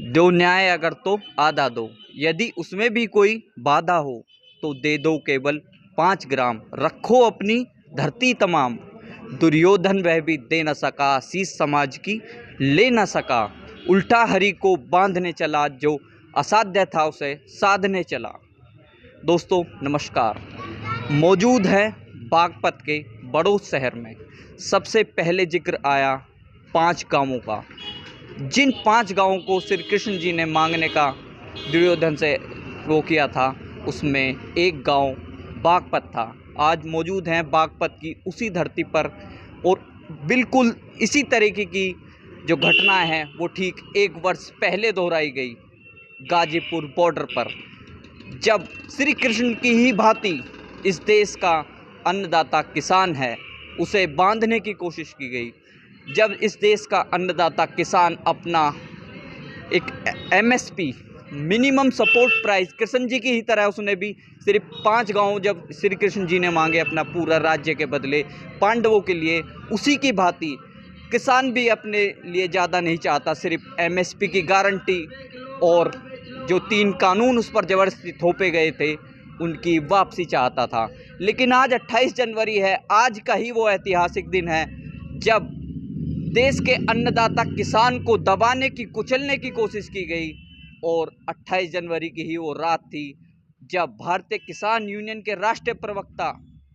दो न्याय अगर तो आधा दो, यदि उसमें भी कोई बाधा हो तो दे दो केवल 5 ग्राम। रखो अपनी धरती तमाम, दुर्योधन वह भी दे न सका, शीश समाज की ले न सका। उल्टा हरि को बांधने चला, जो असाध्य था उसे साधने चला। दोस्तों नमस्कार, मौजूद है बागपत के बड़ौत शहर में। सबसे पहले जिक्र आया 5 गांवों का। जिन 5 गांवों को श्री कृष्ण जी ने मांगने का दुर्योधन से वो किया था, उसमें एक गांव बागपत था। आज मौजूद हैं बागपत की उसी धरती पर, और बिल्कुल इसी तरीके की जो घटनाएं हैं वो ठीक 1 वर्ष पहले दोहराई गई गाजीपुर बॉर्डर पर, जब श्री कृष्ण की ही भांति इस देश का अन्नदाता किसान है उसे बांधने की कोशिश की गई। जब इस देश का अन्नदाता किसान अपना एक MSP minimum support price Krishna ji की ही तरह उसने भी सिर्फ 5 गांव जब श्री कृष्ण जी ने मांगे अपना पूरा राज्य के बदले पांडवों के लिए, उसी की भांति किसान भी अपने लिए ज़्यादा नहीं चाहता, सिर्फ एमएसपी की गारंटी और जो 3 कानून उस पर ज़बरदस्ती थोपे गए थे उनकी वापसी चाहता था। लेकिन आज 28 जनवरी है, आज का ही वो ऐतिहासिक दिन है जब देश के अन्नदाता किसान को दबाने की, कुचलने की कोशिश की गई। और 28 जनवरी की ही वो रात थी जब भारतीय किसान यूनियन के राष्ट्रीय प्रवक्ता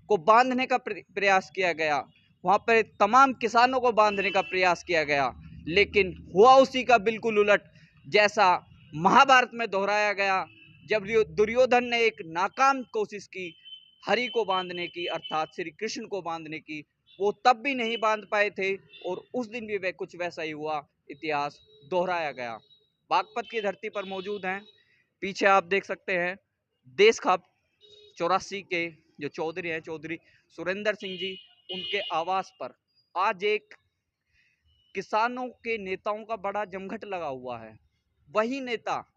को बांधने का प्रयास किया गया। वहाँ पर तमाम किसानों को बांधने का प्रयास किया गया, लेकिन हुआ उसी का बिल्कुल उलट जैसा महाभारत में दोहराया गया। जब दुर्योधन ने एक नाकाम कोशिश की हरि को बांधने की, अर्थात श्री कृष्ण को बांधने की, वो तब भी नहीं बांध पाए थे और उस दिन भी वह कुछ वैसा ही हुआ, इतिहास दोहराया गया। बागपत की धरती पर मौजूद हैं, पीछे आप देख सकते हैं देश खाप 84 के जो चौधरी हैं, चौधरी सुरेंद्र सिंह जी, उनके आवास पर आज एक किसानों के नेताओं का बड़ा जमघट लगा हुआ है। वही नेता,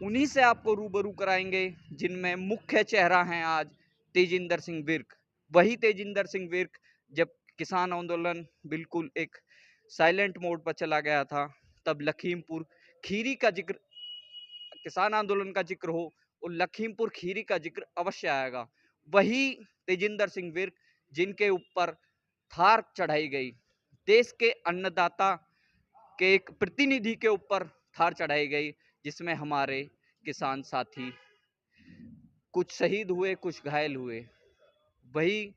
उन्हीं से आपको रूबरू कराएंगे जिनमें मुख्य चेहरा हैं आज तेजिंदर सिंह विर्क। वही तेजिंदर सिंह विर्क जब किसान आंदोलन बिल्कुल एक साइलेंट मोड पर चला गया था, तब लखीमपुर खीरी का जिक्र, किसान आंदोलन का जिक्र हो और लखीमपुर खीरी का जिक्र अवश्य आएगा। वही तेजिंदर सिंह विर्क जिनके ऊपर थार चढ़ाई गई, देश के अन्नदाता के एक प्रतिनिधि के ऊपर थार चढ़ाई गई, जिसमें हमारे किसान साथी कुछ शहीद हुए, कुछ घायल हुए। वही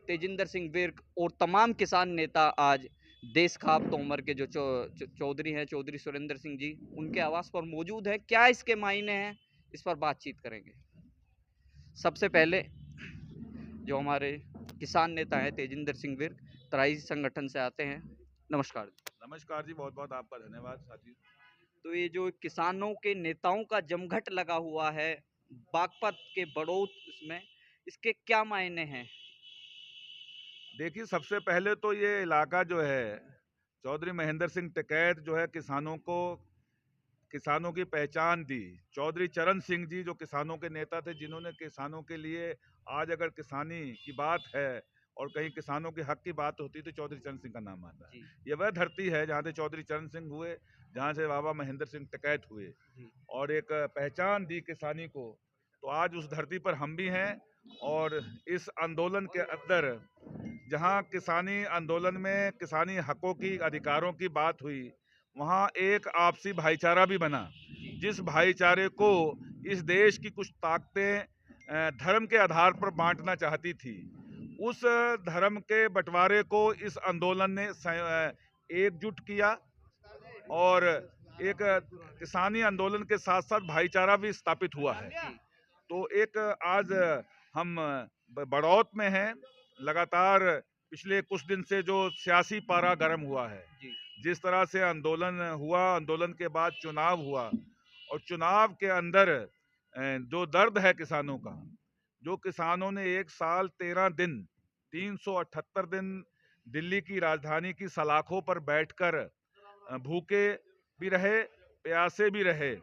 तेजिंदर सिंह विर्क और तमाम किसान नेता आज देश खाप तोमर के जो चौधरी हैं, चौधरी सुरेंद्र सिंह जी, उनके आवास पर मौजूद है। क्या इसके मायने हैं, इस पर बातचीत करेंगे। सबसे पहले जो हमारे किसान नेता हैं तेजिंदर सिंह विर्क, तराई संगठन से आते हैं। नमस्कार। नमस्कार जी, बहुत बहुत आपका धन्यवाद साथी। तो ये जो किसानों के नेताओं का जमघट लगा हुआ है बागपत के बड़ौत, इसमें इसके क्या मायने हैं? देखिए, सबसे पहले तो ये इलाका जो है, चौधरी महेंद्र सिंह टिकैत जो है किसानों की पहचान दी। चौधरी चरण सिंह जी जो किसानों के नेता थे, जिन्होंने किसानों के लिए, आज अगर किसानी की बात है और कहीं किसानों के हक की बात होती तो चौधरी चरण सिंह का नाम आता है। ये वह धरती है जहाँ से चौधरी चरण सिंह हुए, जहाँ से बाबा महेंद्र सिंह टिकैत हुए और एक पहचान दी किसानी को। तो आज उस धरती पर हम भी हैं और इस आंदोलन के अंदर जहां किसानी आंदोलन में किसानी हकों की, अधिकारों की बात हुई, वहां एक आपसी भाईचारा भी बना, जिस भाईचारे को इस देश की कुछ ताकतें धर्म के आधार पर बांटना चाहती थी। उस धर्म के बंटवारे को इस आंदोलन ने एकजुट किया और एक किसानी आंदोलन के साथ साथ भाईचारा भी स्थापित हुआ है। तो एक आज हम बड़ौत में हैं। लगातार पिछले कुछ दिन से जो सियासी पारा गर्म हुआ है, जिस तरह से आंदोलन हुआ, आंदोलन के बाद चुनाव हुआ और चुनाव के अंदर जो दर्द है किसानों का, जो किसानों ने 1 साल 13 दिन 378 दिन दिल्ली की राजधानी की सलाखों पर बैठकर भूखे भी रहे, प्यासे भी रहे,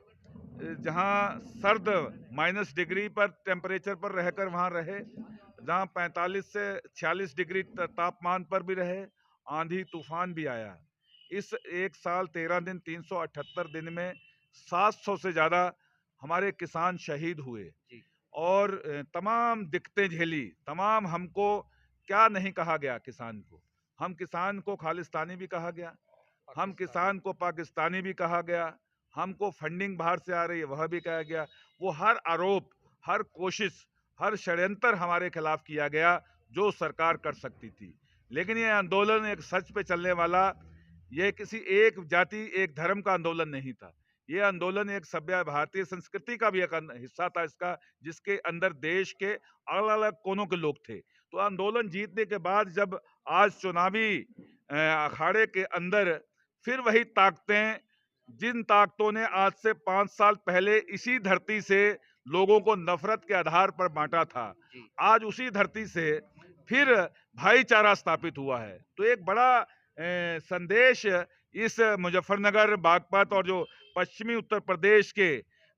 जहां सर्द -डिग्री पर टेम्परेचर पर रहकर वहां रहे, जहां 45 से 46 डिग्री तापमान पर भी रहे, आंधी तूफान भी आया। इस 1 साल 13 दिन 378 दिन में 700 से ज़्यादा हमारे किसान शहीद हुए जी। और तमाम दिक्कतें झेली, तमाम हमको क्या नहीं कहा गया किसान को। हम किसान को खालिस्तानी भी कहा गया, हम किसान को पाकिस्तानी भी कहा गया, हमको फंडिंग बाहर से आ रही है वह भी कहा गया। वो हर आरोप, हर कोशिश, हर षड्यंत्र हमारे खिलाफ किया गया जो सरकार कर सकती थी। लेकिन ये आंदोलन एक सच पे चलने वाला, ये किसी एक जाति, एक धर्म का आंदोलन नहीं था। ये आंदोलन एक सभ्य भारतीय संस्कृति का भी एक हिस्सा था इसका, जिसके अंदर देश के अलग-अलग कोनों के लोग थे। तो आंदोलन जीतने के बाद जब आज चुनावी अखाड़े के अंदर फिर वही ताकतें, जिन ताकतों ने आज से 5 साल पहले इसी धरती से लोगों को नफरत के आधार पर बांटा था, जी। आज उसी धरती से फिर भाईचारा स्थापित हुआ है। तो एक बड़ा संदेश इस मुजफ्फरनगर, बागपत और जो पश्चिमी उत्तर प्रदेश के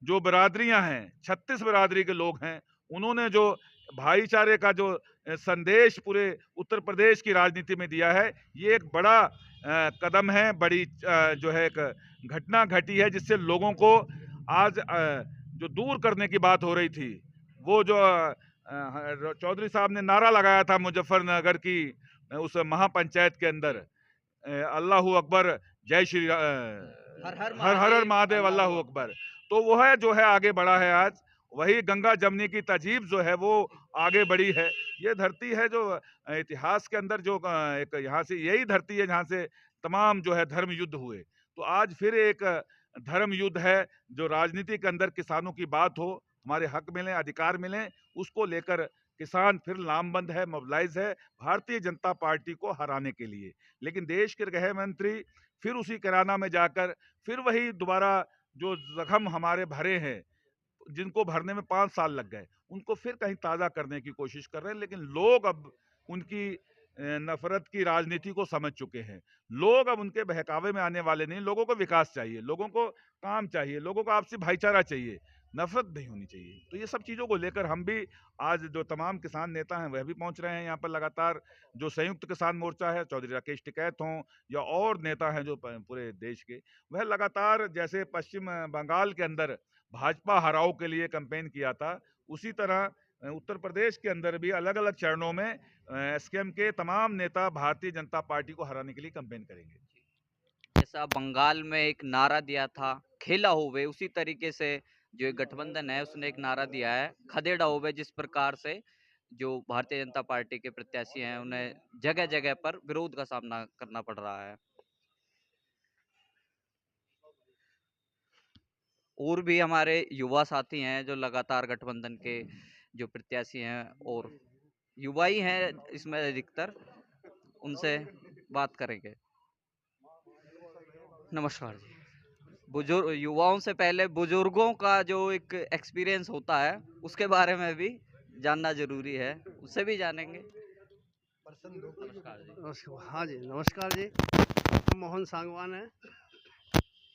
जो बिरादरियां हैं, 36 बिरादरी के लोग हैं, उन्होंने जो भाईचारे का जो संदेश पूरे उत्तर प्रदेश की राजनीति में दिया है, ये एक बड़ा कदम है, बड़ी जो है एक घटना घटी है, जिससे लोगों को आज जो दूर करने की बात हो रही थी, वो जो चौधरी साहब ने नारा लगाया था मुजफ्फरनगर की उस महापंचायत के अंदर, अल्लाहू अकबर, जय श्री हर हर हर हर हर महादेव, महादेव, अल्लाहू अल्लाहू अकबर। तो वह जो है आगे बढ़ा है आज, वही गंगा जमनी की तहजीब जो है वो आगे बढ़ी है। ये धरती है जो इतिहास के अंदर जो एक यहाँ से यही धरती है जहाँ से तमाम जो है धर्म युद्ध हुए। तो आज फिर एक धर्म युद्ध है, जो राजनीति के अंदर किसानों की बात हो, हमारे हक मिले, अधिकार मिले, उसको लेकर किसान फिर लामबंद है, मोबिलाइज है भारतीय जनता पार्टी को हराने के लिए। लेकिन देश के गृह मंत्री फिर उसी किराना में जाकर फिर वही दोबारा जो जख्म हमारे भरे हैं, जिनको भरने में 5 साल लग गए, उनको फिर कहीं ताज़ा करने की कोशिश कर रहे हैं। लेकिन लोग अब उनकी नफ़रत की राजनीति को समझ चुके हैं। लोग अब उनके बहकावे में आने वाले नहीं, लोगों को विकास चाहिए, लोगों को काम चाहिए, लोगों को आपसी भाईचारा चाहिए, नफ़रत नहीं होनी चाहिए। तो ये सब चीज़ों को लेकर हम भी आज जो तमाम किसान नेता हैं, वह भी पहुँच रहे हैं यहाँ पर लगातार। जो संयुक्त किसान मोर्चा है, चौधरी राकेश टिकैत हों या और नेता हैं जो पूरे देश के, वह लगातार जैसे पश्चिम बंगाल के अंदर भाजपा हराओ के लिए कैंपेन किया था, उसी तरह उत्तर प्रदेश के अंदर भी अलग-अलग चरणों में एसकेएम के तमाम नेता भारतीय जनता पार्टी को हराने के लिए कैंपेन करेंगे। जैसा बंगाल में एक नारा दिया था, खेला होवे, उसी तरीके से जो एक गठबंधन है उसने एक नारा दिया है, खदेड़ा होवे, जिस प्रकार से जो भारतीय जनता पार्टी के प्रत्याशी हैं उन्हें जगह जगह पर विरोध का सामना करना पड़ रहा है। और भी हमारे युवा साथी हैं जो लगातार गठबंधन के जो प्रत्याशी हैं और युवा ही हैं इसमें अधिकतर, उनसे बात करेंगे। नमस्कार जी। बुजुर्ग युवाओं से पहले बुजुर्गों का जो एक एक्सपीरियंस होता है उसके बारे में भी जानना जरूरी है, उससे भी जानेंगे। नमस्कार जी। नमस्कार, हाँ जी, नमस्कार जी। हम मोहन सांगवान हैं,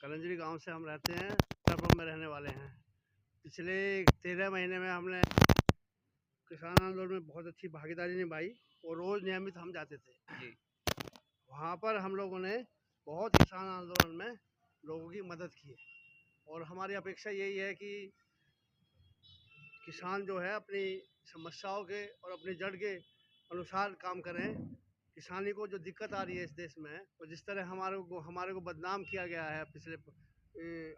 कलंजरी गांव से हम रहते हैं, उत्तरपुर में रहने वाले हैं। पिछले 13 महीने में हमने किसान आंदोलन में बहुत अच्छी भागीदारी निभाई और रोज़ नियमित हम जाते थे जी। वहाँ पर। हम लोगों ने बहुत किसान आंदोलन में लोगों की मदद की है और हमारी अपेक्षा यही है कि किसान जो है अपनी समस्याओं के और अपनी जड़ के अनुसार काम करें। किसानी को जो दिक्कत आ रही है इस देश में, और जिस तरह हमारे को बदनाम किया गया है पिछले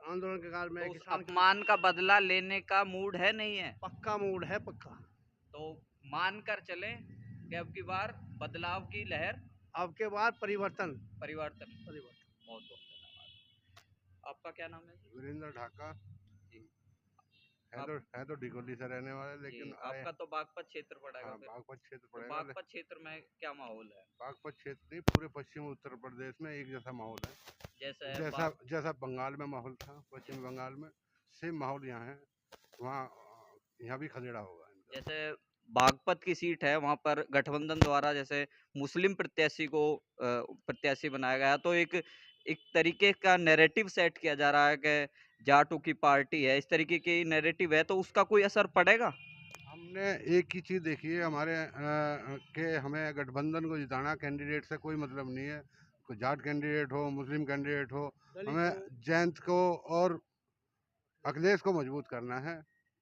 आंदोलन के काल में, तो उस किसान अपमान का बदला लेने का मूड है, नहीं है? पक्का मूड है, पक्का। तो मान कर चलें कि अब की बार बदलाव की लहर, अब के बाद परिवर्तन। परिवर्तन। बहुत बहुत धन्यवाद। आपका क्या नाम है जी? वीरेंद्र ढाका जी। है तो डिगोली से रहने वाले, जी, लेकिन आपका तो बागपत क्षेत्र पड़ेगा हाँ, फिर। बागपत क्षेत्र तो पड़ेगा। बागपत क्षेत्र में क्या माहौल है? बागपत क्षेत्र नहीं, पूरे पश्चिम उत्तर प्रदेश में एक जैसा माहौल है। जैसे जैसा बंगाल में माहौल था, पश्चिम बंगाल में सेम माहौल यहाँ है। वहाँ यहाँ भी खदेड़ा होगा इनका। जैसे बागपत की सीट है, वहाँ पर गठबंधन द्वारा जैसे मुस्लिम प्रत्याशी को प्रत्याशी बनाया गया, तो एक तरीके का नैरेटिव सेट किया जा रहा है कि जाटों की पार्टी है, इस तरीके की नैरेटिव है, तो उसका कोई असर पड़ेगा? हमने एक ही चीज़ देखी है हमारे के हमें गठबंधन को जिताना, कैंडिडेट से कोई मतलब नहीं है। कोई जाट कैंडिडेट हो, मुस्लिम कैंडिडेट हो, दलित हमें हो। जयंत को और अखिलेश को मजबूत करना है,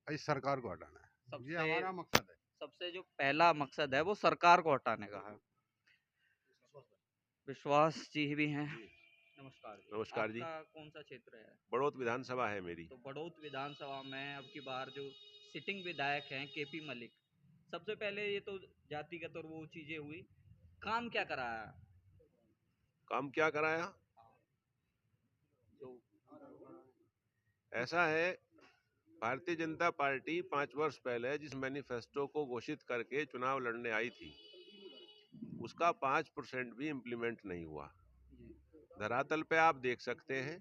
इस सरकार को हटाना है। ये सबसे हमारा मकसद है। सबसे जो पहला मकसद है वो सरकार को हटाने का है। विश्वास जी भी हैं। नमस्कार जी। नमस्कार जी। आपका कौन सा क्षेत्र है? बड़ौत विधानसभा है मेरी। तो बड़ौत विधानसभा में अब की बार जो सिटिंग विधायक हैं केपी मलिक, सबसे पहले ये तो जातिगत और वो चीजें हुई, काम क्या कराया? काम क्या कराया? जो ऐसा है, भारतीय जनता पार्टी 5 वर्ष पहले जिस मैनिफेस्टो को घोषित करके चुनाव लड़ने आई थी, उसका 5% भी इम्प्लीमेंट नहीं हुआ। धरातल पे आप देख सकते हैं,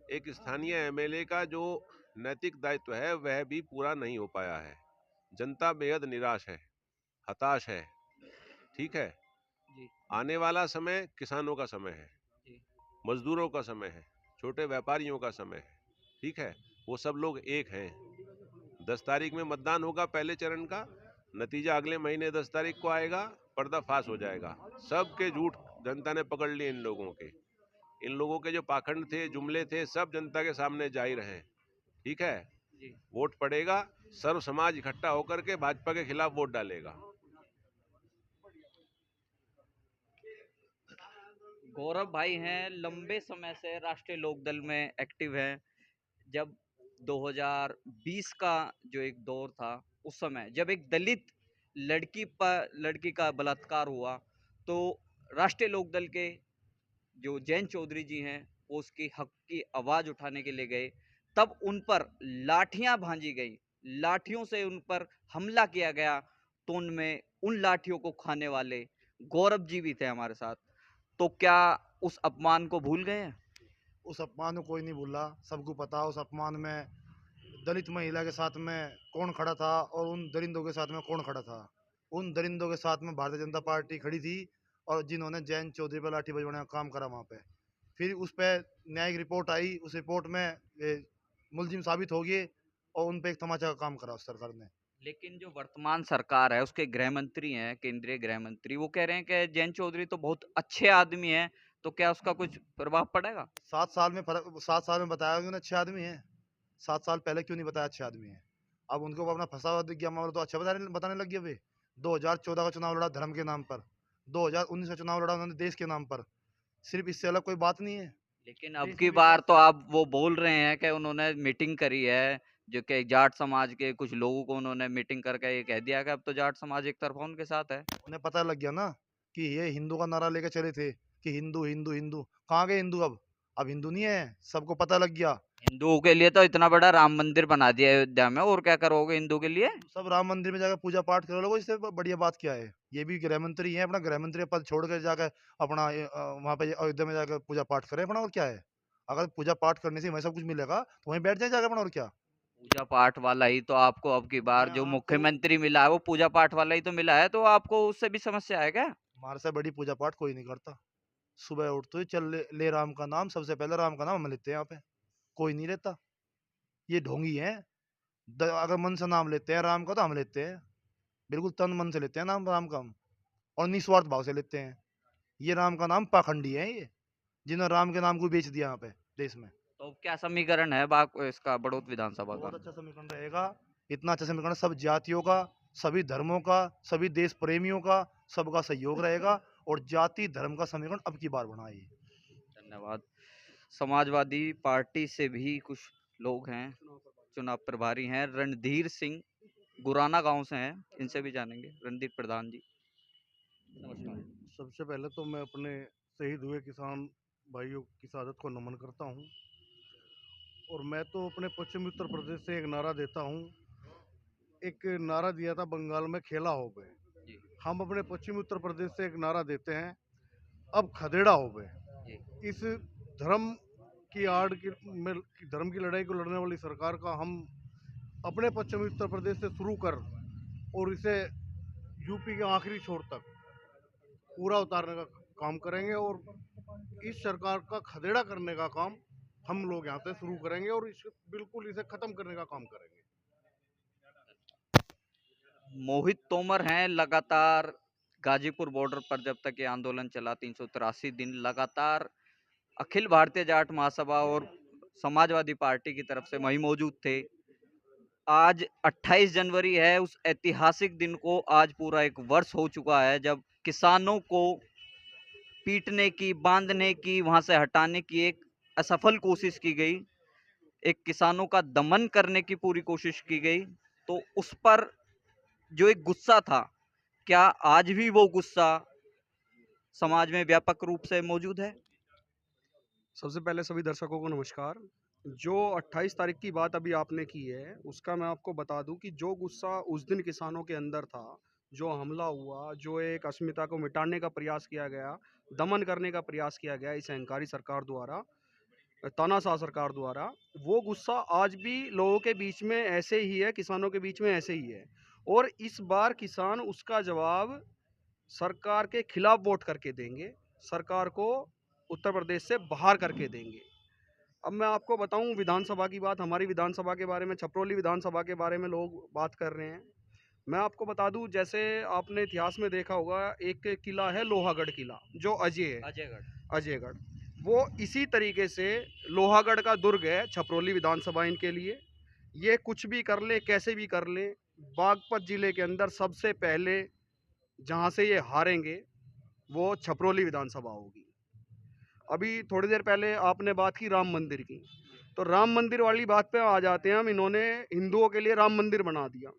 एक स्थानीय एमएलए का जो नैतिक दायित्व है वह भी पूरा नहीं हो पाया है। जनता बेहद निराश है, हताश है। ठीक है, जी आने वाला समय किसानों का समय है, जी मजदूरों का समय है, छोटे व्यापारियों का समय है। ठीक है, वो सब लोग एक हैं। 10 तारीख में मतदान होगा पहले चरण का, नतीजा अगले महीने 10 तारीख को आएगा, पर्दाफाश हो जाएगा। सबके झूठ जनता ने पकड़ लिए। इन लोगों के जो पाखंड थे, जुमले थे, सब जनता के सामने जाहिर हैं। ठीक है, जी। वोट पड़ेगा, सर्व समाज इकट्ठा होकर के भाजपा के खिलाफ वोट डालेगा। गौरव भाई हैं, लंबे समय से राष्ट्रीय लोकदल में एक्टिव हैं। जब 2020 का जो एक दौर था, उस समय जब एक दलित लड़की का बलात्कार हुआ, तो राष्ट्रीय लोकदल के जो जयंत चौधरी जी हैं, वो उसकी हक की आवाज उठाने के लिए गए। तब उन पर लाठियां भांजी गई, लाठियों से उन पर हमला किया गया। तो उनमें उन लाठियों को खाने वाले गौरव जी भी थे हमारे साथ। तो क्या उस अपमान को भूल गए हैं? उस अपमान को कोई नहीं भूला। सबको पता उस अपमान में दलित महिला के साथ में कौन खड़ा था और उन दरिंदों के साथ में कौन खड़ा था। उन दरिंदों के साथ में भारतीय जनता पार्टी खड़ी थी, और जिन्होंने जयंत चौधरी पर लाठी बजवाने का काम करा वहाँ पे। फिर उस पर न्यायिक रिपोर्ट आई, उस रिपोर्ट में मुलजिम साबित हो गए, और उन पे एक तमाचा का काम करा उस सरकार ने। लेकिन जो वर्तमान सरकार है, उसके गृह मंत्री हैं, केंद्रीय गृह मंत्री, वो कह रहे हैं कि जयंत चौधरी तो बहुत अच्छे आदमी हैं। तो क्या उसका कुछ प्रभाव पड़ेगा? 7 साल में फर्क, 7 साल में बताया कि उन्हें अच्छे आदमी है। 7 साल पहले क्यों नहीं बताया अच्छे आदमी है? अब उनको अपना फंसा हुआ दिख गया मामला, तो अच्छा बताने लग गए वे। 2014 का चुनाव लड़ा धर्म के नाम पर, 2019 का चुनाव लड़ा उन्होंने देश के नाम पर। सिर्फ इससे अलग कोई बात नहीं है। लेकिन अब देश की में बार विकास तो आप वो बोल रहे हैं कि उन्होंने मीटिंग करी है, जो कि जाट समाज के कुछ लोगों को उन्होंने मीटिंग करके ये कह दिया कि अब तो जाट समाज एक तरफा उनके साथ है। उन्हें पता लग गया ना कि ये हिंदू का नारा लेके चले थे कि हिंदू हिंदू हिंदू। कहाँ गए हिंदू? अब हिंदू नहीं है, सबको पता लग गया। हिंदुओं के लिए तो इतना बड़ा राम मंदिर बना दिया है अयोध्या में, और क्या करोगे हिंदू के लिए? सब राम मंदिर में जाकर पूजा पाठ करो लोगो, इससे बढ़िया बात क्या है? ये भी गृह मंत्री है, अपना गृह मंत्री पद छोड़ कर जाकर अपना वहाँ पे अयोध्या में जाकर पूजा पाठ करें अपना, और क्या है? अगर पूजा पाठ करने से वहीं सब कुछ मिलेगा तो वहीं बैठ जाए जाकर अपना, और क्या? पूजा पाठ वाला ही तो आपको अब की बार मैं जो आपको मुख्यमंत्री मिला है, वो पूजा पाठ वाला ही तो मिला है। तो आपको उससे भी समस्या है क्या? हमारे से बड़ी पूजा पाठ कोई नहीं करता। सुबह उठते ही चल ले राम का नाम, सबसे पहले राम का नाम हम लेते हैं यहाँ पे, कोई नहीं लेता। ये ढोंगी है। अगर मन से नाम लेते हैं राम का तो हम लेते हैं, बिल्कुल तन मन से लेते हैं नाम राम का हम, और निस्वार्थ भाव से लेते हैं। ये राम का नाम पाखंडी है ये, जिन्होंने राम के नाम को बेच दिया यहाँ पे देश में। तो क्या समीकरण है इसका बड़ौत विधानसभा का? बहुत अच्छा समीकरण रहेगा। इतना अच्छा समीकरण सब जातियों का, सभी धर्मों का, सभी देश प्रेमियों का, सबका सहयोग रहेगा, और जाति धर्म का समीकरण अब की बार बनाइए। धन्यवाद। समाजवादी पार्टी से भी कुछ लोग हैं, चुनाव प्रभारी हैं, रणधीर सिंह गुराना गांव से हैं, इनसे भी जानेंगे। रणधीर प्रधान जी, नमस्कार। सबसे पहले तो मैं अपने शहीद हुए किसान भाइयों की शहादत को नमन करता हूं, और मैं तो अपने पश्चिमी उत्तर प्रदेश से एक नारा देता हूं। एक नारा दिया था बंगाल में, खेला हो गए। जी हम अपने पश्चिमी उत्तर प्रदेश से एक नारा देते हैं, अब खदेड़ा हो गए। जी। इस धर्म की आड़ की में धर्म की लड़ाई को लड़ने वाली सरकार का हम अपने पश्चिमी उत्तर प्रदेश से शुरू कर और इसे यूपी के आखिरी छोर तक पूरा उतारने का काम करेंगे, और इस सरकार का खदेड़ा करने का काम हम लोग यहाँ से शुरू करेंगे, और बिल्कुल इसे खत्म करने का काम करेंगे। मोहित तोमर हैं, लगातार गाजीपुर बॉर्डर पर जब तक ये आंदोलन चला 383 दिन लगातार अखिल भारतीय जाट महासभा और समाजवादी पार्टी की तरफ से वहीं मौजूद थे। आज 28 जनवरी है, उस ऐतिहासिक दिन को आज पूरा एक वर्ष हो चुका है जब किसानों को पीटने की, बांधने की, वहां से हटाने की एक असफल कोशिश की गई, एक किसानों का दमन करने की पूरी कोशिश की गई। तो उस पर जो एक गुस्सा था, क्या आज भी वो गुस्सा समाज में व्यापक रूप से मौजूद है? सबसे पहले सभी दर्शकों को नमस्कार। जो 28 तारीख की बात अभी आपने की है, उसका मैं आपको बता दूं कि जो गुस्सा उस दिन किसानों के अंदर था, जो हमला हुआ, जो एक अस्मिता को मिटाने का प्रयास किया गया, दमन करने का प्रयास किया गया इस अहंकारी सरकार द्वारा, तानाशाह सरकार द्वारा, वो गुस्सा आज भी लोगों के बीच में ऐसे ही है, किसानों के बीच में ऐसे ही है। और इस बार किसान उसका जवाब सरकार के खिलाफ वोट करके देंगे, सरकार को उत्तर प्रदेश से बाहर करके देंगे। अब मैं आपको बताऊं विधानसभा की बात, हमारी विधानसभा के बारे में, छपरौली विधानसभा के बारे में लोग बात कर रहे हैं। मैं आपको बता दूं, जैसे आपने इतिहास में देखा होगा, एक किला है लोहागढ़ किला, जो अजय है, अजयगढ़। वो इसी तरीके से लोहागढ़ का दुर्ग है छपरौली विधानसभा इनके लिए। ये कुछ भी कर ले, कैसे भी कर ले, बागपत जिले के अंदर सबसे पहले जहाँ से ये हारेंगे वो छपरौली विधानसभा होगी। अभी थोड़ी देर पहले आपने बात की राम मंदिर की, तो राम मंदिर वाली बात पे आ जाते हैं हम। इन्होंने हिंदुओं के लिए राम मंदिर बना दिया।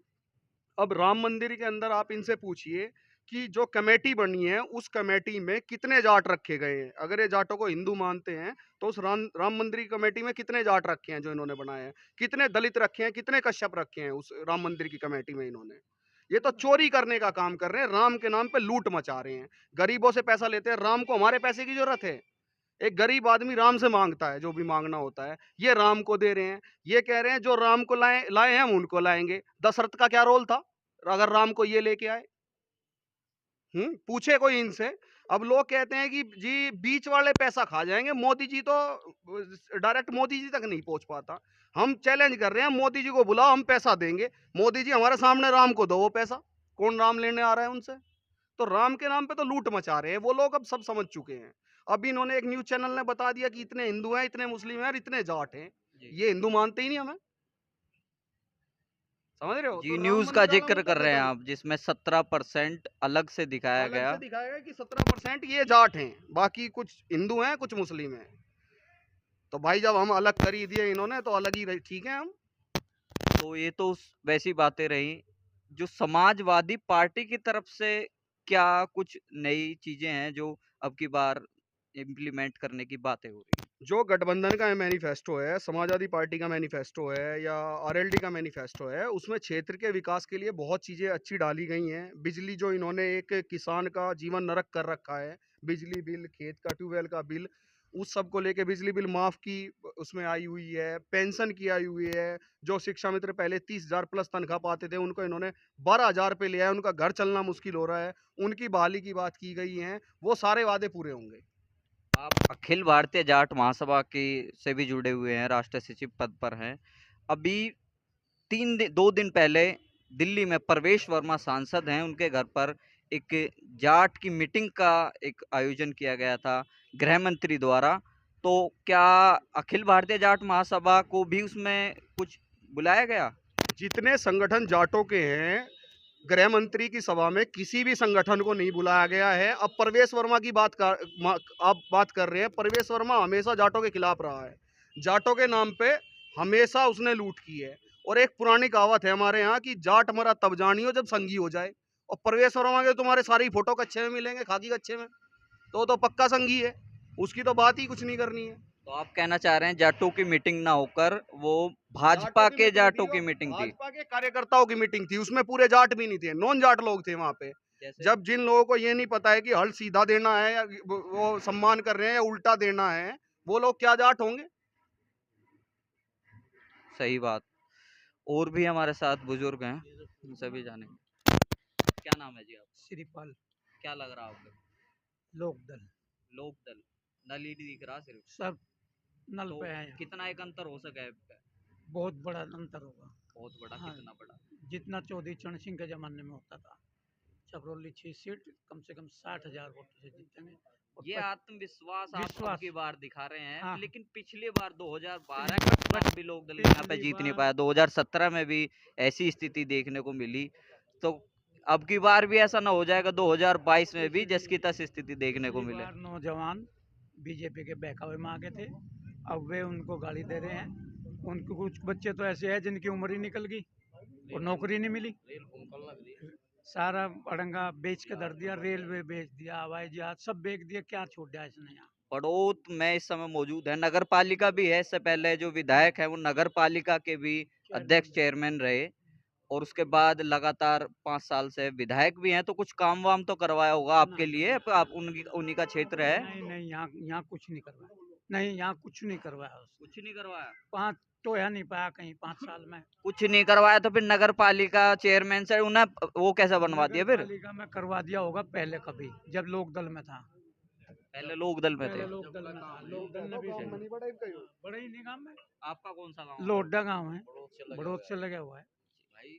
अब राम मंदिर के अंदर आप इनसे पूछिए कि जो कमेटी बनी है, उस कमेटी में कितने जाट रखे गए हैं। अगर ये जाटों को हिंदू मानते हैं तो उस राम मंदिर की कमेटी में कितने जाट रखे हैं जो इन्होंने बनाए हैं, कितने दलित रखे हैं, कितने कश्यप रखे हैं उस राम मंदिर की कमेटी में इन्होंने। ये तो चोरी करने का काम कर रहे हैं, राम के नाम पे लूट मचा रहे हैं, गरीबों से पैसा लेते हैं। राम को हमारे पैसे की जरूरत है? एक गरीब आदमी राम से मांगता है, जो भी मांगना होता है ये राम को दे रहे हैं। ये कह रहे हैं जो राम को लाए हैं हम उनको लाएंगे। दशरथ का क्या रोल था अगर राम को ये लेके आए? पूछे कोई इनसे। अब लोग कहते हैं कि जी बीच वाले पैसा खा जाएंगे, मोदी जी तो डायरेक्ट मोदी जी तक नहीं पहुंच पाता। हम चैलेंज कर रहे हैं, मोदी जी को बुलाओ, हम पैसा देंगे। मोदी जी हमारे सामने राम को दो वो पैसा। कौन राम लेने आ रहा है उनसे? तो राम के नाम पे तो लूट मचा रहे हैं वो लोग, अब सब समझ चुके हैं। अभी इन्होंने एक न्यूज चैनल ने बता दिया कि इतने हिंदू हैं, इतने मुस्लिम हैं और इतने जाट हैं। ये हिंदू मानते ही नहीं हमें, समझ रहे हो? जी, तो राम न्यूज का मंदिर वाला जिक्र मुद्दा कर रहे हैं खत्म। आप, जिसमें 17% अलग से दिखाया अलग गया। से दिखाया गया कि 17% ये जाट हैं, बाकी कुछ हिंदू हैं, कुछ मुस्लिम हैं। तो भाई जब हम अलग कर ही दिए इन्होंने, तो अलग ही ठीक है हम। तो ये तो वैसी बातें रही। जो समाजवादी पार्टी की तरफ से क्या कुछ नई चीजें हैं जो अब की बार इम्प्लीमेंट करने की बातें हो रही हैं? जो गठबंधन का मैनिफेस्टो है, समाजवादी पार्टी का मैनिफेस्टो है या आरएलडी का मैनिफेस्टो है, उसमें क्षेत्र के विकास के लिए बहुत चीज़ें अच्छी डाली गई हैं। बिजली, जो इन्होंने एक किसान का जीवन नरक कर रखा है, बिजली बिल, खेत का ट्यूबवेल का बिल, उस सब को लेके बिजली बिल माफ़ की उसमें आई हुई है। पेंशन की आई हुई है। जो शिक्षा मित्र पहले 30,000 प्लस तनख्वाह पाते थे, उनको इन्होंने 12,000 पे लिया है। उनका घर चलना मुश्किल हो रहा है, उनकी बहाली की बात की गई है। वो सारे वादे पूरे होंगे। आप अखिल भारतीय जाट महासभा की से भी जुड़े हुए हैं, राष्ट्रीय सचिव पद पर हैं। अभी 2 दिन पहले दिल्ली में प्रवेश वर्मा सांसद हैं, उनके घर पर एक जाट की मीटिंग का एक आयोजन किया गया था गृह मंत्री द्वारा। तो क्या अखिल भारतीय जाट महासभा को भी उसमें कुछ बुलाया गया? जितने संगठन जाटों के हैं, गृह मंत्री की सभा में किसी भी संगठन को नहीं बुलाया गया है। अब प्रवेश वर्मा की आप बात कर रहे हैं। प्रवेश वर्मा हमेशा जाटों के खिलाफ रहा है, जाटों के नाम पे हमेशा उसने लूट की है। और एक पुरानी कहावत है हमारे यहाँ कि जाट मरा तब जानियो जब संगी हो जाए। और प्रवेश वर्मा के तुम्हारे सारी फोटो कच्छे में मिलेंगे, खाकी कच्छे में, तो पक्का संगी है, उसकी तो बात ही कुछ नहीं करनी है। तो आप कहना चाह रहे हैं जाटों की मीटिंग ना होकर वो भाजपा जाटों की के मीटिंग जाटों थी की और मीटिंग थी? भाजपा के कार्यकर्ताओं की मीटिंग थी, उसमें पूरे जाट भी नहीं थे, नॉन जाट लोग थे वहां पे। जैसे जब जिन लोगों को ये नहीं पता है कि हल सीधा देना है या वो सम्मान कर रहे हैं या उल्टा देना है, वो लोग क्या जाट होंगे? सही बात। और भी हमारे साथ बुजुर्ग हैं, उनसे भी जानेंगे। क्या नाम है जी आपका? श्रीपाल, क्या लग रहा है आपको? लोकदल, लोकदल। नल ही दिख रहा सिर्फ। सब नल तो पे है। कितना एक अंतर हो सका है? बहुत बड़ा अंतर होगा। बहुत बड़ा। हाँ। कितना बड़ा? जितना चौधरी चरण सिंह के जमाने में होता था। चपरौली 6 सीट कम से कम 60,000 वोटों से जीतेंगे। और ये आत्मविश्वास आप अब विश्वास। की बार दिखा रहे हैं, हाँ। लेकिन पिछली बार 2012 के चुनाव भी लोकदल यहाँ पे पिछली जीत नहीं बार- पाया, 2017 में भी ऐसी स्थिति देखने को मिली। तो अब की बार भी ऐसा ना हो जाएगा 2022 में भी जिसकी तस स्थिति देखने को पिछली मिले। बार नौजवान बीजेपी के बहकावे में आगे थे, अब वे उनको गाली दे रहे हैं। उनके कुछ बच्चे तो ऐसे हैं जिनकी उम्र ही निकल गई और नौकरी नहीं मिली। सारा अड़ंगा बेच के धर दिया, रेलवे बेच दिया, हवाई जहाज सब बेच दिया, क्या छोड़ दिया इसने यहाँ। बड़ौत में इस समय मौजूद है, नगर पालिका भी है। इससे पहले जो विधायक है वो नगर पालिका के भी अध्यक्ष चेयरमैन रहे, और उसके बाद लगातार 5 साल से विधायक भी हैं। तो कुछ काम वाम तो करवाया होगा आपके लिए, आप उनकी उन्हीं का क्षेत्र है। नहीं नहीं, यहाँ कुछ नहीं करवाया। नहीं, यहाँ कुछ नहीं करवाया उसने। कुछ नहीं करवाया, 5 तो यहाँ नहीं पाया कहीं 5 साल में। कुछ नहीं करवाया। तो फिर नगर पालिका चेयरमैन से उन्हें वो कैसे बनवा दिया फिर? नगरपालिका में करवा दिया होगा पहले, कभी जब लोकदल में था। पहले लोक दल में थे। पहले लोकदल में था, लोकदल ने भी बड़ा ही निगम है। आपका कौन सा गाँव? लोड्डा गांव है, बड़ौत से लगा हुआ है। भाई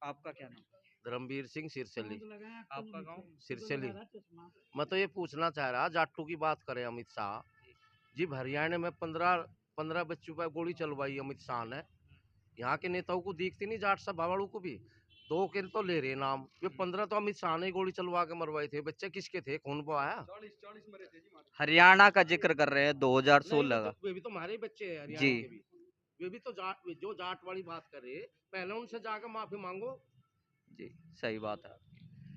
आपका क्या नाम? धर्मवीर सिंह सिरसली। आपका गाँव? सिरसली। मैं तो ये पूछना चाह रहा, जाटू की बात करें अमित शाह जी, हरियाणा में 15 बच्चों पर गोली चलवाई अमित शाह ने। यहाँ के नेताओं को दिखती नहीं, जाट सब भावाड़ू को भी 2 के तो ले रहे नाम, ये 15 तो अमित शाह ने गोली चलवा के मरवाए थे। बच्चे किसके थे, खून बहाया? हरियाणा का जिक्र कर रहे हैं 2016 का। वे भी तो हमारे बच्चे हैं हरियाणा जी। के भी। वे भी तो जाट, जो जाट वाली बात कर रहे, पहले उनसे जाकर माफी मांगो। जी सही बात है।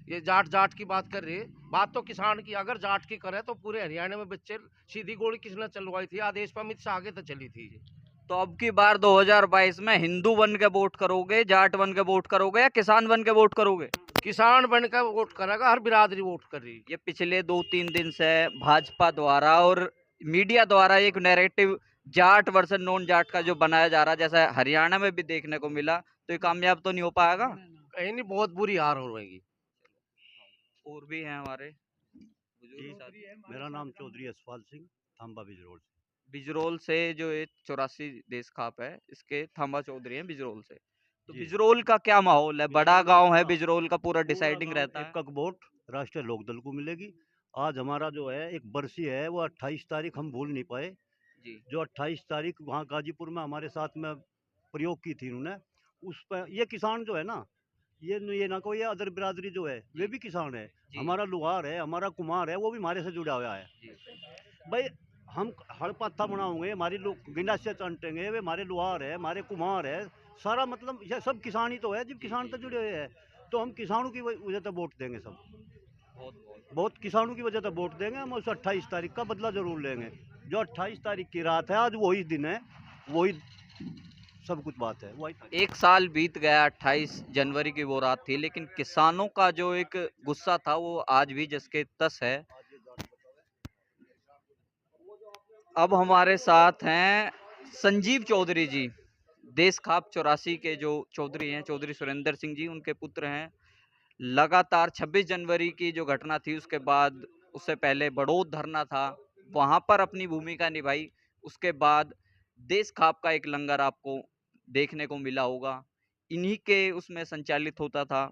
ये जाट की बात कर रहे, बात तो किसान की। अगर जाट की करे तो पूरे हरियाणा में बच्चे, सीधी गोली किसने चलवाई थी? आदेश पर अमित शाह के तो चली थी। तो अब की बार 2022 में हिंदू बन के वोट करोगे, जाट बन के वोट करोगे, या किसान बन के वोट करोगे? किसान बनकर वोट करेगा, हर बिरादरी वोट कर रही। ये पिछले 2-3 दिन से भाजपा द्वारा और मीडिया द्वारा एक narrative Jat versus non Jat का जो बनाया जा रहा है, जैसा हरियाणा में भी देखने को मिला, तो ये कामयाब तो नहीं हो पाएगा। कहीं नहीं, बहुत बुरी हार हो रहेगी। और भी हैं हमारे बुजुर्ग साथी। मेरा नाम चौधरी यशपाल सिंह, थाम्बा बिजरोल से। बिजरोल से जो ये 84 देश खाप है, इसके थाम्बा चौधरी हैं बिजरोल से। तो जी। बिजरोल का क्या माहौल है? बड़ा गांव है बिजरोल का, पूरा डिसाइडिंग रहता है। एक वोट राष्ट्रीय लोकदल को मिलेगी। आज हमारा जो है एक बरसी है, वो 28 तारीख हम भूल नहीं पाए। जी। जो 28 तारीख वहाँ गाजीपुर में हमारे साथ में प्रयोग की थी उन्होंने, उस पर ये किसान जो है ना, ये ना कोई अदर बिरादरी जो है वे भी किसान है। हमारा लुहार है, हमारा कुम्हार है, वो भी हमारे से जुड़ा हुआ है। भाई हम हर पत्था बनाओगे, हमारी लोग गिंडा से चंटेंगे, वे हमारे लुहार है, हमारे कुम्हार है, सारा मतलब ये सब किसान ही तो है। जब किसान तो जुड़े हुए हैं, तो हम किसानों की वजह से वोट देंगे। सब बहुत किसानों की वजह से वोट देंगे। हम उस 28 तारीख का बदला जरूर लेंगे। जो 28 तारीख की रात है, आज वही दिन है, वही सब कुछ बात है। वही 1 साल बीत गया, 28 जनवरी की वो रात थी, लेकिन किसानों का जो एक गुस्सा था वो आज भी जिसके तस है। अब हमारे साथ हैं संजीव चौधरी जी, देश खाप 84 के जो चौधरी हैं, चौधरी सुरेंद्र सिंह जी, उनके पुत्र हैं। लगातार 26 जनवरी की जो घटना थी, उसके बाद उससे पहले बड़ौद धरना था, वहां पर अपनी भूमिका निभाई। उसके बाद देश खाप का एक लंगर आपको देखने को मिला होगा, इन्हीं के उसमें संचालित होता था।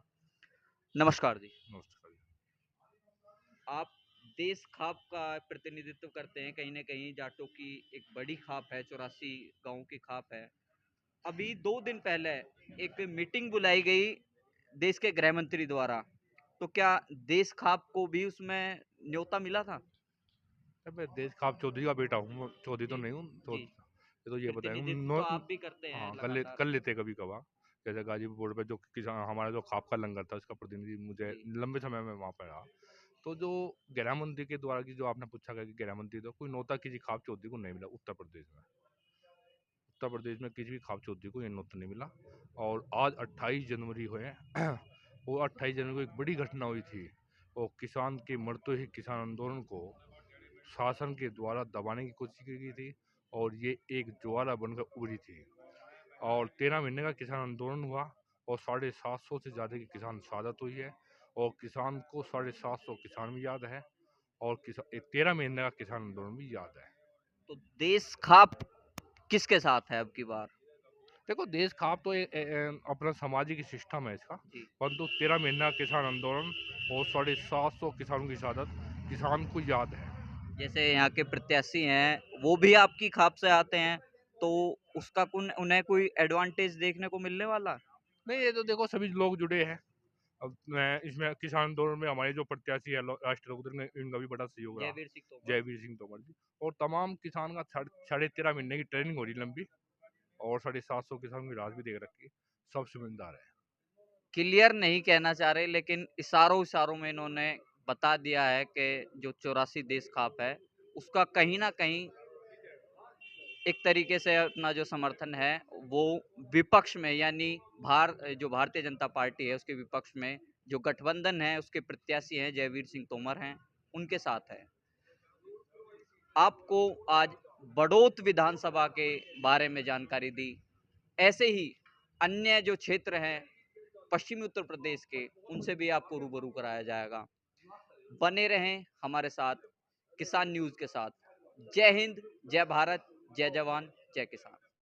नमस्कार जी। नमस्कार। आप देश खाप का प्रतिनिधित्व करते हैं, कहीं ना कहीं जाटों की एक बड़ी खाप है, 84 गांव की खाप है। अभी 2 दिन पहले एक मीटिंग बुलाई गई देश के गृह मंत्री द्वारा, तो क्या देश खाप को भी उसमें न्योता मिला था? मैं देश खाप चौधरी का बेटा हूँ, चौधरी तो नहीं हूँ, तो ये बताया प्रतिनिधित्व तो आप भी करते हैं लगातार। कर लेते कभी कभार। जैसे गाजीपुर पे जो किसान हमारा जो खाप का लंगर था, उसका प्रतिनिधि मुझे लंबे समय में वहाँ पर रहा। तो जो गृह मंत्री के द्वारा की जो आपने पूछा कि गृह मंत्री तो कोई नोता किसी खाप चौधरी को नहीं मिला उत्तर प्रदेश में। उत्तर प्रदेश में किसी भी खाप चौधरी को ये नोता नहीं मिला। और आज 28 जनवरी हुए वो 28 जनवरी को एक बड़ी घटना हुई थी, और किसान के मरते ही किसान आंदोलन को शासन के द्वारा दबाने की कोशिश की गई थी, और ये एक ज्वाला बनकर उभरी थी। और 13 महीने का किसान आंदोलन हुआ, और 750 से ज़्यादा की किसान शहादत हुई है, और किसान को 750 किसान भी याद है, और 13 महीने का किसान आंदोलन भी याद है। तो देश खाप किसके साथ है अब की बार? देखो देश खाप तो अपना सामाजिक सिस्टम है इसका, जी परंतु 13 महीना किसान आंदोलन और 750 किसानों की शहादत किसान को याद है। जैसे यहाँ के प्रत्याशी हैं वो भी आपकी खाप से आते हैं, तो उसका उन्हें कोई एडवांटेज देखने को मिलने वाला? नहीं, ये तो देखो सभी लोग जुड़े हैं। अब मैं इसमें किसान आंदोलन में हमारे जो प्रत्याशी है राष्ट्रीय लोकदल में, इनका भी बड़ा सहयोग रहा। जयवीर सिंह तोमर। जयवीर सिंह तोमर जी और तमाम किसान का 13.5 महीने की ट्रेनिंग हो रही लंबी, और 750 किसान की राज भी देख रखी। सब जिम्मेदार है। क्लियर नहीं कहना चाह रहे, लेकिन इशारों इशारों में इन्होंने बता दिया है कि जो 84 देश खाप है उसका कहीं ना कहीं एक तरीके से अपना जो समर्थन है वो विपक्ष में, यानी जो भारतीय जनता पार्टी है उसके विपक्ष में जो गठबंधन है उसके प्रत्याशी हैं जयवीर सिंह तोमर हैं, उनके साथ है। आपको आज बड़ौत विधानसभा के बारे में जानकारी दी, ऐसे ही अन्य जो क्षेत्र हैं पश्चिमी उत्तर प्रदेश के, उनसे भी आपको रूबरू कराया जाएगा। बने रहें हमारे साथ किसान न्यूज़ के साथ। जय हिंद, जय भारत, जय जवान, जय किसान।